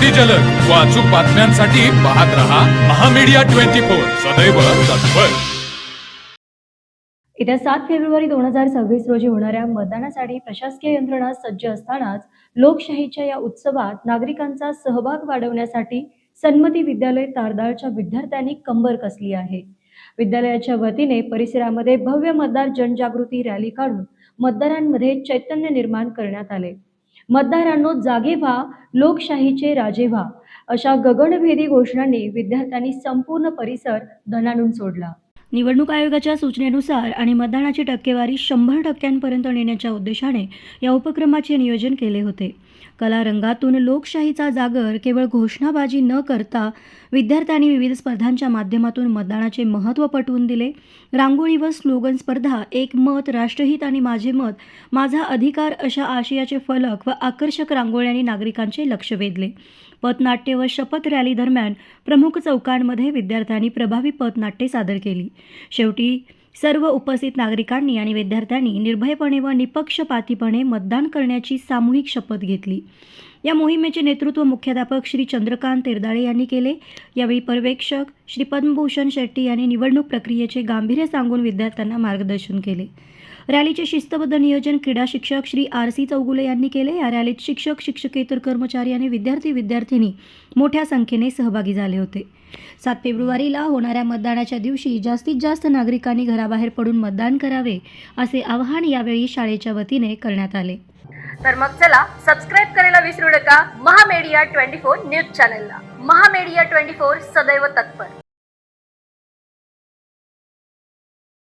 अति जलद व अचूक बातम्यांसाठी पाहत रहा महामीडिया 24 सदैव तत्पर। येत्या 7 फेब्रुवारी 2026 रोजी होणाऱ्या मतदानासाठी प्रशासकीय यंत्रणा सज्ज असतानाच लोकशाहीच्या या उत्सवात नागरिकांचा सहभाग वाढवण्यासाठी सन्मती विद्यालय तारदाळच्या विद्यार्थ्यांनी कंबर कसली आहे। विद्यालयाच्या वतीने परिसरामध्ये भव्य मतदार जनजागृती रॅली काढून मतदारांमध्ये चैतन्य निर्माण करण्यात आले। मतदारांनो जागे व्हा, लोकशाहीचे राजे व्हा, अशा गगनभेदी घोषणांनी विद्यार्थ्यांनी संपूर्ण परिसर दणाणून सोडला। निवडणूक आयोगाच्या सूचनेनुसार आणि मतदानाची टक्केवारी 100% नेण्याच्या उद्देशाने या उपक्रमाचे नियोजन केले होते। कला रंगातून लोकशाहीचा जागर केवळ घोषणाबाजी न करता विद्यार्थ्यांनी विविध स्पर्धांच्या माध्यमातून मतदानाचे महत्त्व पटवून दिले। रांगोळी व स्लोगन स्पर्धा, एक मत, राष्ट्रहित आणि माझे मत, माझा अधिकार अशा आशयाचे फलक व आकर्षक रांगोळ्यांनी नागरिकांचे लक्ष वेधले। पथनाट्य व शपथ रॅली दरम्यान प्रमुख चौकांमध्ये विद्यार्थ्यांनी प्रभावी पथनाट्ये सादर केली। शेवटी सर्व उपस्थित नागरिकांनी आणि विद्यार्थ्यांनी निर्भयपणे व निपक्षपातीपणे मतदान करण्याची सामूहिक शपथ घेतली। या मोहिमेचे नेतृत्व मुख्याध्यापक श्री चंद्रकांत तेरदाळे यांनी केले। यावेळी पर्यवेक्षक श्री पद्मभूषण शेट्टी यांनी निवडणूक प्रक्रियेचे गांभीर्य सांगून विद्यार्थ्यांना मार्गदर्शन केले। रॅलीचे शिस्तबद्ध नियोजन क्रीडा शिक्षक श्री RC चौगुले यांनी केले। या रॅलीत शिक्षक, शिक्षकेतर कर्मचारी आणि विद्यार्थी-विद्यार्थिनी मोठ्या संख्येने सहभागी झाले होते। 7 फेब्रुवारीला होणाऱ्या मतदानाच्या दिवशी जास्तीत जास्त नागरिकांनी घराबाहेर पडून मतदान करावे असे आवाहन यावेळी शाळेच्या वतीने करण्यात आले। तर मग चला सबस्क्राईब करायला विसरू नका महामीडिया 24 न्यूज चॅनलला। महामीडिया 24 सदैव तत्पर।